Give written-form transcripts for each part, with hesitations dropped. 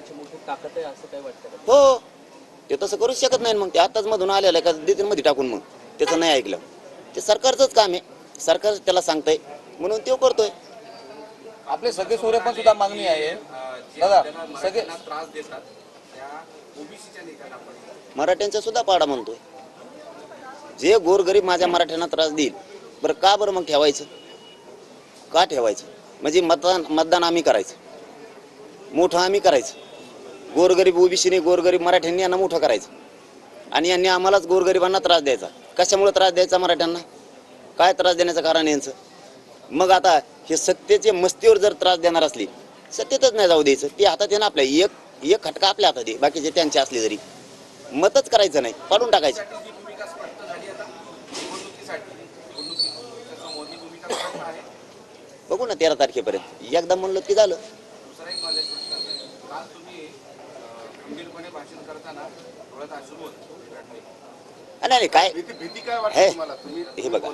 त्यांची मोठी ताकद आहे असं काय वाटतं का? हो, ते तसं करूच शकत नाही. मग ते आताच मधून आलेलं का देतील मध्ये टाकून, मग त्याचं नाही ऐकलं. ते सरकारचंच काम आहे, सरकार त्याला सांगतंय म्हणून तो करतोय. आपले सगळे सोयरे पण सुद्धा मागणी आहे दादा, सगळे त्रास देतात त्या ओबीसीच्या नेत्यांना पण. मराठ्यांचा सुद्धा पाडा म्हणतोय. जे गोरगरीब माझ्या मराठ्यांना त्रास देईल, बरं का बरं मग ठेवायचं? का ठेवायचं? म्हणजे मतदान आम्ही करायचं, मोठं आम्ही करायचं. गोरगरीब ओबीसीने गोरगरीब मराठ्यांनी यांना मोठं करायचं आणि यांनी आम्हालाच गोरगरिबांना त्रास द्यायचा. कशामुळे त्रास द्यायचा मराठ्यांना? काय त्रास देण्याचं कारण यांचं? मग आता हे सत्तेचे मस्तीवर जर त्रास देणार असली, सत्तेतच नाही जाऊ द्यायचं. ते हातात आहे ना आपल्या, एक खटका आपल्या हातात आहे, बाकीचे त्यांचे असले जरी मतच करायचं नाही, पाडून टाकायचं. जी भूमिका स्पष्ट झाली आता निवडणुकीसमोर ही भूमिका स्पष्ट आहे. बघू ना 13 तारखेपर्यंत एकदा म्हणलं की झालं. दुसरा एक माझा प्रश्न आहे, काल तुम्ही खंबीरपणे भाषण करताना डोळ्यात अश्रू होते. नाही काय भीती काय वाटते हे तुम्हाला? तुम्ही हे बघा,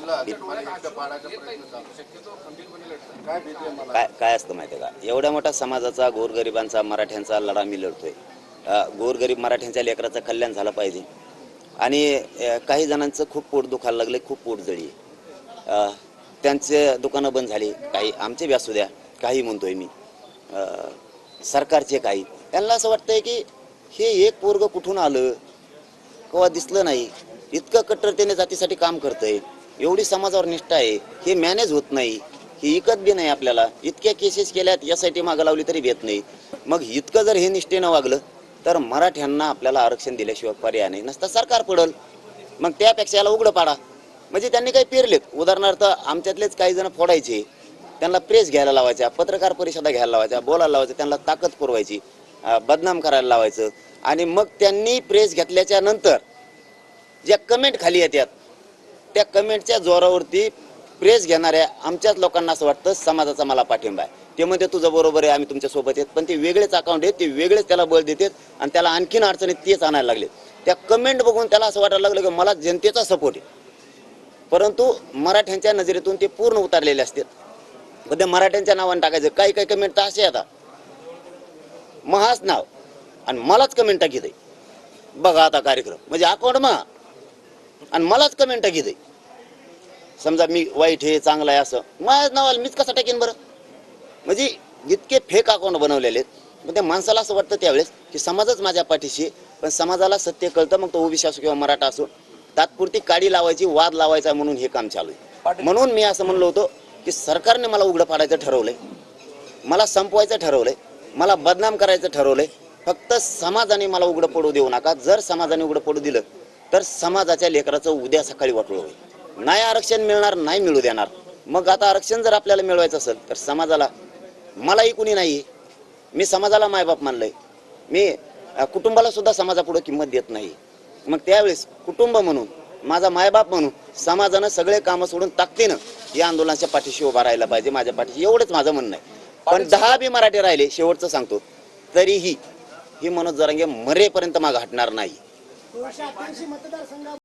शक्यतो खंबीरपणे लढता, काय भीती आहे मला? काय काय असतं माहिती आहे का? एवढ्या मोठा समाजाचा, गोरगरिबांचा, मराठ्यांचा लढा मी लढतोय. गोरगरीब मराठ्यांच्या लेकराचं कल्याण झालं पाहिजे. आणि काही जणांचं खूप पोट दुखायला लागले, खूप पोट जळी. त्यांचे दुकानं बंद झाली, काही आमचे बी असू द्या, काही म्हणतोय मी, सरकारचे काही. त्यांना असं वाटतंय की हे एक पोरग कुठून आलं, केव्हा दिसलं नाही, इतकं कट्टरतेने जातीसाठी काम करतंय, एवढी समाजावर निष्ठा आहे, हे मॅनेज होत नाही, हे इकत बी नाही आपल्याला. इतक्या केसेस केल्यात, यासाठी मागं लावली तरी भेट नाही. मग इतकं जर हे निष्ठेनं वागलं तर मराठ्यांना आपल्याला आरक्षण दिल्याशिवाय पर्याय नाही, नसता सरकार पडल. मग त्यापेक्षा याला उघडं पाडा. म्हणजे त्यांनी काही पेरलेत. उदाहरणार्थ आमच्यातलेच काही जण फोडायचे, त्यांना प्रेस घ्यायला लावायच्या, पत्रकार परिषदा घ्यायला लावायच्या, बोलायला लावायचं, त्यांना ताकद पुरवायची, बदनाम करायला लावायचं. आणि मग त्यांनी प्रेस घेतल्याच्या नंतर ज्या कमेंट खाली येतात, त्या कमेंटच्या जोरावरती प्रेस घेणाऱ्या आमच्याच लोकांना असं वाटतं समाजाचा मला पाठिंबा आहे. ते म्हणते तुझं बरोबर आहे, आम्ही तुमच्या सोबत आहेत. पण ते वेगळेच अकाउंट आहेत, ते वेगळेच त्याला बळ देतात आणि त्याला आणखीन अडचणीत तेच आणायला लागले. त्या कमेंट बघून त्याला असं वाटायला लागलं की मला जनतेचा सपोर्ट आहे. परंतु मराठ्यांच्या नजरेतून ते पूर्ण उतारलेले असतात. पण ते मराठ्यांच्या नावाने टाकायचं. काही काही कमेंट तर असे आता महाच नाव आणि मलाच कमेंट टाकीत आहे. बघा आता कार्यक्रम म्हणजे अकाउंट महा आणि मलाच कमेंट टाकीत आहे. समजा मी वाईट हे चांगलं आहे असं माझ्याच नावाला मीच कसं टाकेन बरं? म्हणजे इतके फेक अकाउंट बनवलेले आहेत. मग त्या माणसाला असं वाटतं त्यावेळेस की समाजच माझ्या पाठीशी. पण समाजाला सत्य कळतं, मग तो ओबीसी असो किंवा मराठा असो, तात्पुरती काडी लावायची, वाद लावायचा म्हणून हे काम चालू आहे. म्हणून मी असं म्हणलो होतो की सरकारने मला उघडं पाडायचं ठरवलंय, मला संपवायचं ठरवलंय, मला बदनाम करायचं ठरवलंय. फक्त समाजाने मला उघडं पडू देऊ नका. जर समाजाने उघडं पडू दिलं तर समाजाच्या लेकराचं उद्या सकाळी वाटोळं होईल. नाही आरक्षण मिळणार, नाही मिळू देणार. मग आता आरक्षण जर आपल्याला मिळवायचं असेल तर समाजाला, मलाही कुणी नाही, मी समाजाला मायबाप मानलंय. मी कुटुंबाला सुद्धा समाजापुढे किंमत देत नाही. मग त्यावेळेस कुटुंब म्हणून, माझा मायबाप म्हणून समाजानं सगळे कामं सोडून ताकदीनं या आंदोलनाच्या पाठीशी उभा राहायला पाहिजे, माझ्या पाठीशी. एवढंच माझं म्हणणं आहे. पण 10 बी मराठे राहिले, शेवटचं सांगतो, तरीही ही मनोज जरांगे मरेपर्यंत मागं हटणार नाही.